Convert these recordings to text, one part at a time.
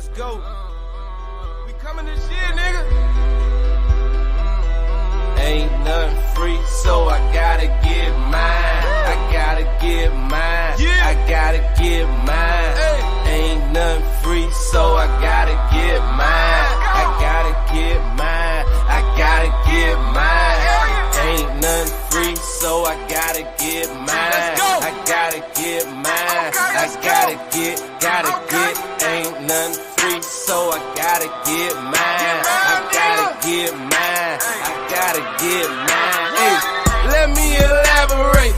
Let's go. We coming this year, nigga. Ain't nothing free, so I gotta get mine. I gotta get mine. I gotta get mine. Ain't nothing free, so I gotta get mine. I gotta get mine. I gotta get mine. Ain't nothing free, so I gotta get mine. I gotta get mine. I gotta get. Ain't nothing free, so I gotta get mine. I gotta get mine. I gotta get mine. Hey, let me elaborate.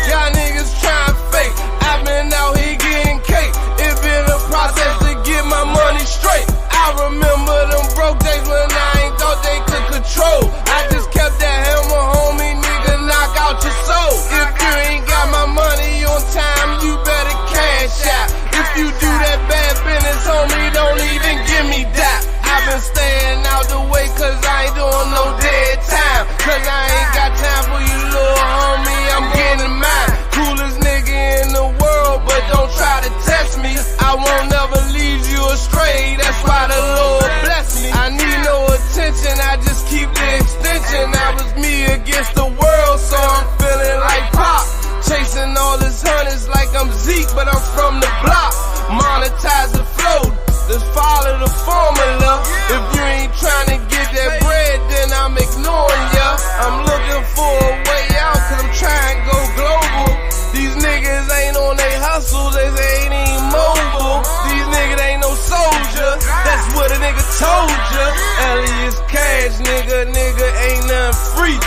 Y'all niggas trying fake. I've been out here getting cake. It been a process to get my money straight. I remember them broke days when I ain't thought they could control. I just kept that hammer, homie, nigga, knock out your soul. If you ain't got my money on time, you better cash out. If you do that bad business, homie, don't even give me that. I've been staying out the way cause I ain't doing no dead time. Cause I ain't got time for you, little homie, I'm getting mine. Coolest nigga in the world, but don't try to test me. I won't never lead you astray, that's why the Lord bless me. I need no attention, I just keep the extension. I was me against the world, so I'm feeling like Pop. Chasing all his hundreds like I'm Zeke, but I'm from the block. Monetize the flow, just follow the formula. If you ain't trying to get that bread, then I'm ignoring ya. I'm looking for a way out, cause I'm trying to go global. These niggas ain't on they hustle, they ain't even mobile. These niggas ain't no soldier, that's what a nigga told ya. Elias Cash, nigga ain't nothing free.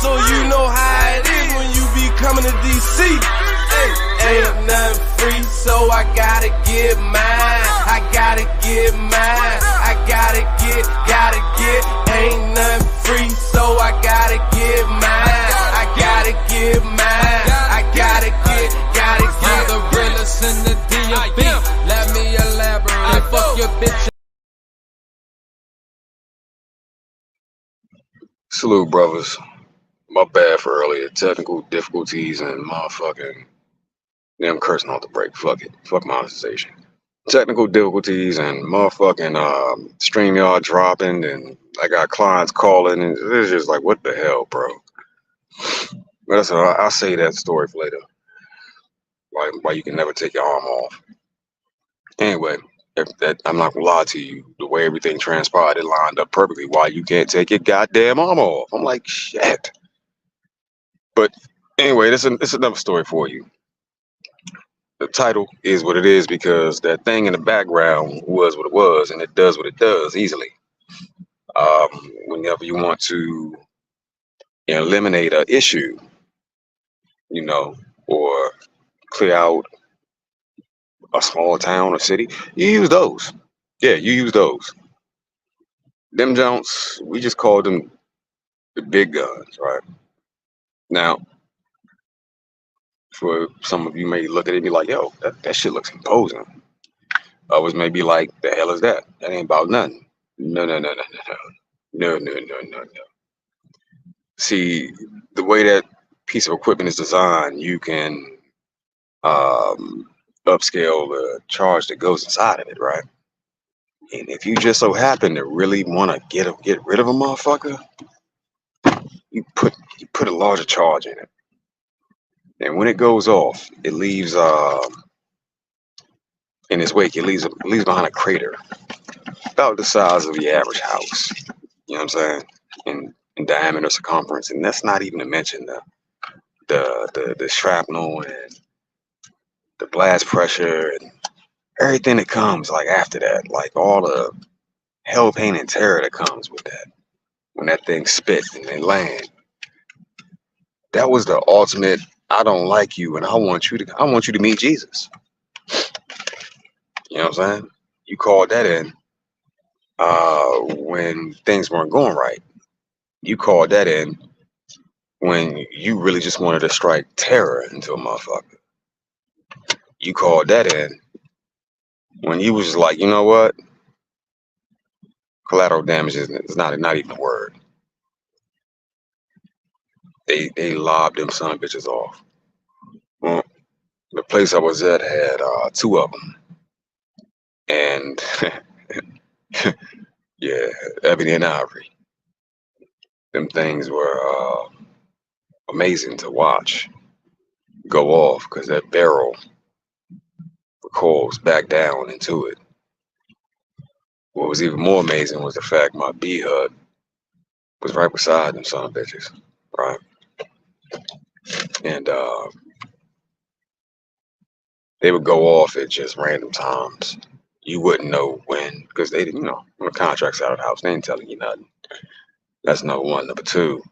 So you know how it is when you be coming to DC. Ain't nothing free, so I gotta get mine. I gotta get mine. I gotta get. Ain't nothing free, so I gotta get mine. I gotta get mine. I gotta get. I'm the realest in the D.O.B. Let me elaborate. Fuck your bitch. Salute, brothers. My bad for earlier. Technical difficulties and motherfucking. Yeah, I'm cursing off the break. Fuck it. Fuck monetization. Technical difficulties and motherfucking StreamYard dropping, and I got clients calling, and it's just like, what the hell, bro? But that's I'll say that story for later. Why you can never take your arm off. Anyway, I'm not gonna lie to you. The way everything transpired, it lined up perfectly. Why you can't take your goddamn arm off? I'm like, shit. But anyway, this is another story for you. The title is what it is because that thing in the background was what it was, and it does what it does easily. Whenever you want to eliminate an issue, or clear out a small town or city, you use those. Yeah, you use those. Them Jones, we just call them the big guns, right? Now, for some of you may look at it and be like, yo, that shit looks imposing. Others may be like, the hell is that? That ain't about nothing. No. See, the way that piece of equipment is designed, you can upscale the charge that goes inside of it, right? And if you just so happen to really want to get rid of a motherfucker, you put a larger charge in it. And when it goes off, it leaves in its wake, it leaves behind a crater about the size of your average house. You know what I'm saying? In diameter, circumference, and that's not even to mention the shrapnel and the blast pressure and everything that comes like after that, like all the hell, pain, and terror that comes with that when that thing spit and then land. That was the ultimate. I don't like you, and I want you to meet Jesus. You know what I'm saying? You called that in when things weren't going right. You called that in when you really just wanted to strike terror into a motherfucker. You called that in when you was just like, you know what? Collateral damage is not even a word. They lobbed them son of bitches off. Well, the place I was at had two of them, and Yeah, ebony and ivory. Them things were amazing to watch go off because that barrel recoils back down into it. What was even more amazing was the fact my B HUD was right beside them son of bitches, right? And they would go off at just random times. You wouldn't know when, because they didn't, when the contract's out of the house, they ain't telling you nothing. That's number one. Number two,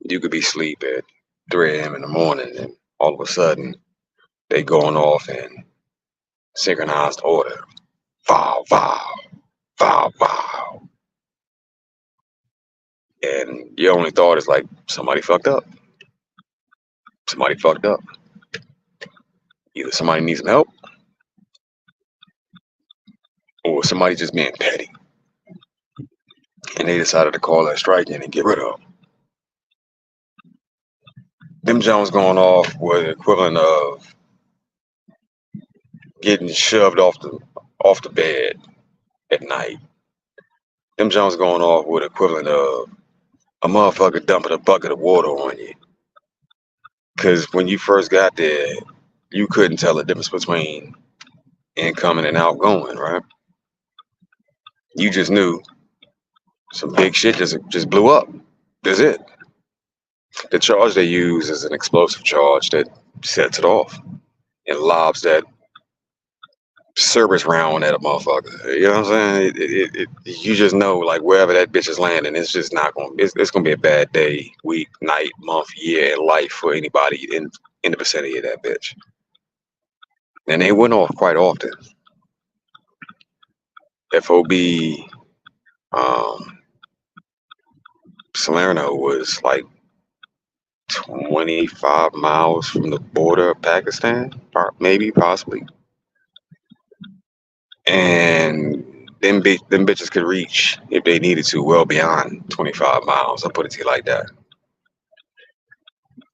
you could be asleep at 3 a.m. in the morning, and all of a sudden, they going off in synchronized order. Vow, vow, vow, vow. And your only thought is like, somebody fucked up. Somebody fucked up. Either somebody needs some help, or somebody just being petty. And they decided to call that strike in and get rid of them. Them Jones going off were the equivalent of getting shoved off the bed at night. Them Jones going off were the equivalent of a motherfucker dumping a bucket of water on you. Because when you first got there, you couldn't tell the difference between incoming and outgoing, right? You just knew some big shit just blew up. That's it. The charge they use is an explosive charge that sets it off and lobs that service round at a motherfucker. You know what I'm saying? You just know, like, wherever that bitch is landing, it's just not going to, it's going to be a bad day, week, night, month, year, and life for anybody in the vicinity of that bitch. And they went off quite often. FOB Salerno was like 25 miles from the border of Pakistan, maybe, possibly. And them bitches could reach, if they needed to, well beyond 25 miles. I'll put it to you like that.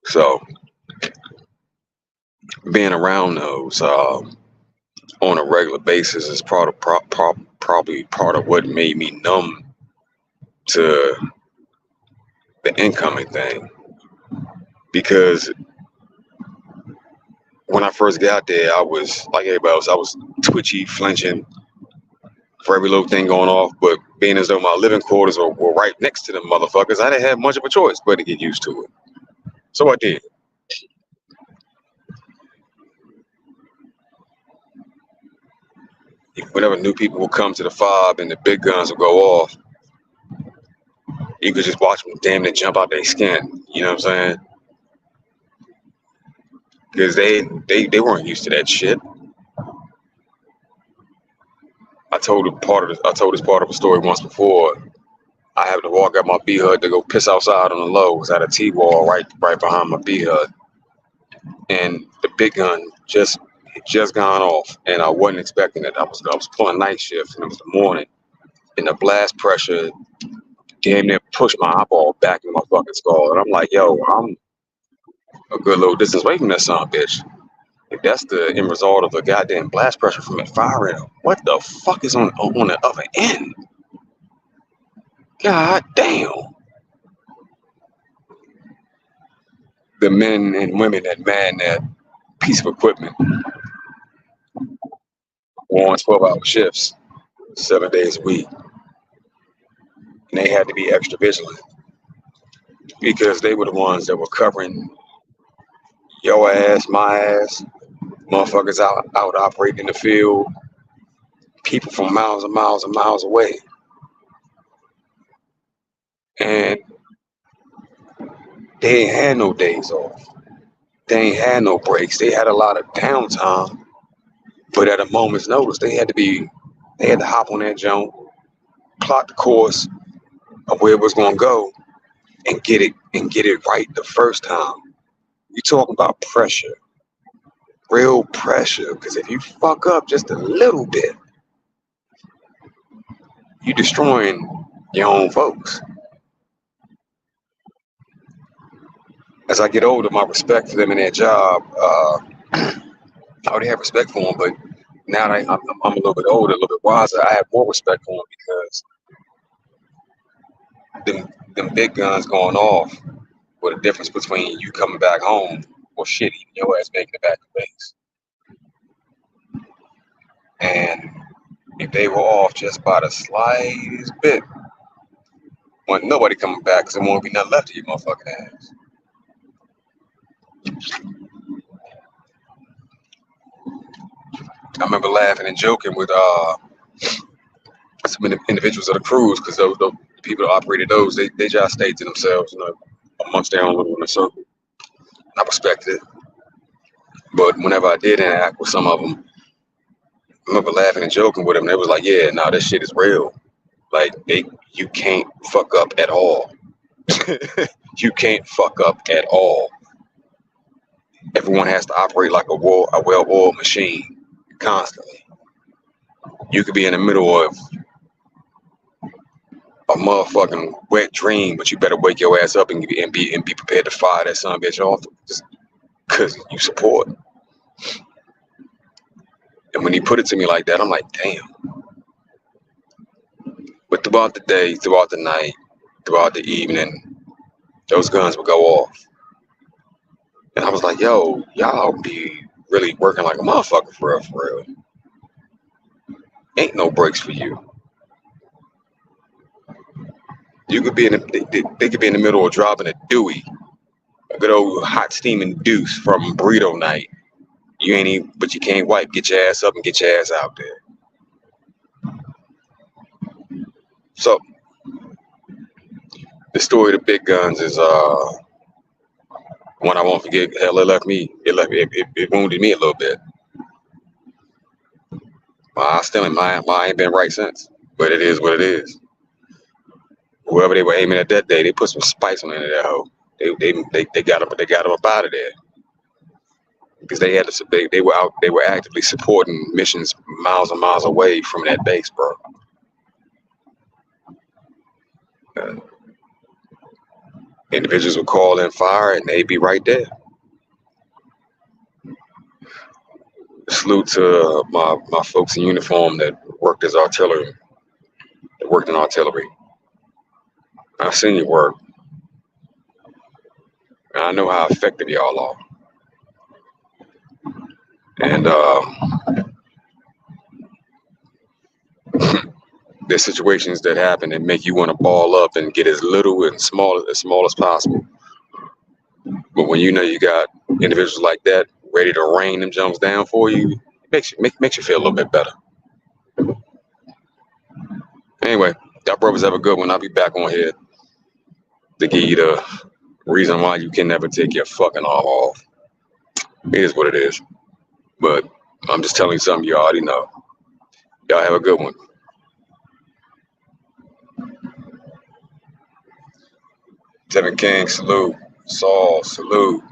So, being around those on a regular basis is probably part of what made me numb to the incoming thing. Because when I first got there, I was like everybody else. I was twitchy, flinching for every little thing going off. But being as though my living quarters were right next to them motherfuckers, I didn't have much of a choice but to get used to it. So I did. Whenever new people would come to the fob and the big guns would go off, you could just watch them damn near jump out their skin. You know what I'm saying? Because they weren't used to that shit. I told this part of the story once before. I happened to walk out my B HUD to go piss outside on the low. It was at a T-wall right behind my B HUD, and the big gun had just gone off, and I wasn't expecting it. I was pulling night shift, and it was the morning, and the blast pressure damn near pushed my eyeball back in my fucking skull, and I'm like, yo, I'm a good little distance away from that son of a bitch. If that's the end result of the goddamn blast pressure from it firing, what the fuck is on the other end? God damn. The men and women that man that piece of equipment were on 12-hour shifts, 7 days a week. And they had to be extra vigilant because they were the ones that were covering your ass, my ass, motherfuckers out operating in the field, people from miles and miles and miles away. And they ain't had no days off. They ain't had no breaks. They had a lot of downtime, but at a moment's notice, they had to hop on that jump, plot the course of where it was gonna go, and get it right the first time. You talking about pressure, real pressure, because if you fuck up just a little bit, you destroying your own folks. As I get older, my respect for them and their job, I already have respect for them, but now that I'm a little bit older, a little bit wiser, I have more respect for them because them big guns going off with a difference between you coming back home or shit, even your ass making it back to base. And if they were off just by the slightest bit, when nobody coming back, because there won't be nothing left of your motherfucking ass. I remember laughing and joking with some individuals of the crews, because those the people that operated those, they just stayed to themselves, you know, amongst their own little inner circle. And I respected it. But whenever I did interact with some of them, I remember laughing and joking with them. They was like, "Yeah, nah, this shit is real. Like, you can't fuck up at all. You can't fuck up at all. Everyone has to operate like a well-oiled machine constantly. You could be in the middle of a motherfucking wet dream, but you better wake your ass up and be prepared to fire that son of a bitch off just because you support." And when he put it to me like that, I'm like, damn. But throughout the day, throughout the night, throughout the evening, those guns would go off. And I was like, yo, y'all be really working like a motherfucker for real. Ain't no breaks for you. You could be they could be in the middle of dropping a Dewey, a good old hot steaming deuce from burrito night. You ain't even, but you can't wipe. Get your ass up and get your ass out there. So the story of the big guns is one I won't forget. Hell, it wounded me a little bit. I ain't been right since, but it is what it is. Whoever they were aiming at that day, they put some spice on the end of that hoe. They got them up out of there. Because they were actively supporting missions miles and miles away from that base, bro. Individuals would call in fire and they'd be right there. Salute to my folks in uniform that worked as artillery, that worked in artillery. I've seen you work, and I know how effective y'all are. And there's situations that happen that make you want to ball up and get as little and small as possible. But when you know you got individuals like that ready to rain them jumps down for you, it makes you feel a little bit better. Anyway, y'all brothers have a good one. I'll be back on here to give you the reason why you can never take your fucking arm off. It is what it is. But I'm just telling you something you already know. Y'all have a good one. Tevin King, salute. Saul, salute.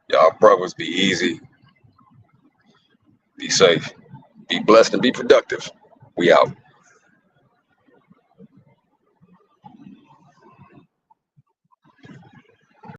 Y'all brothers, be easy. Be safe. Be blessed and be productive. We out.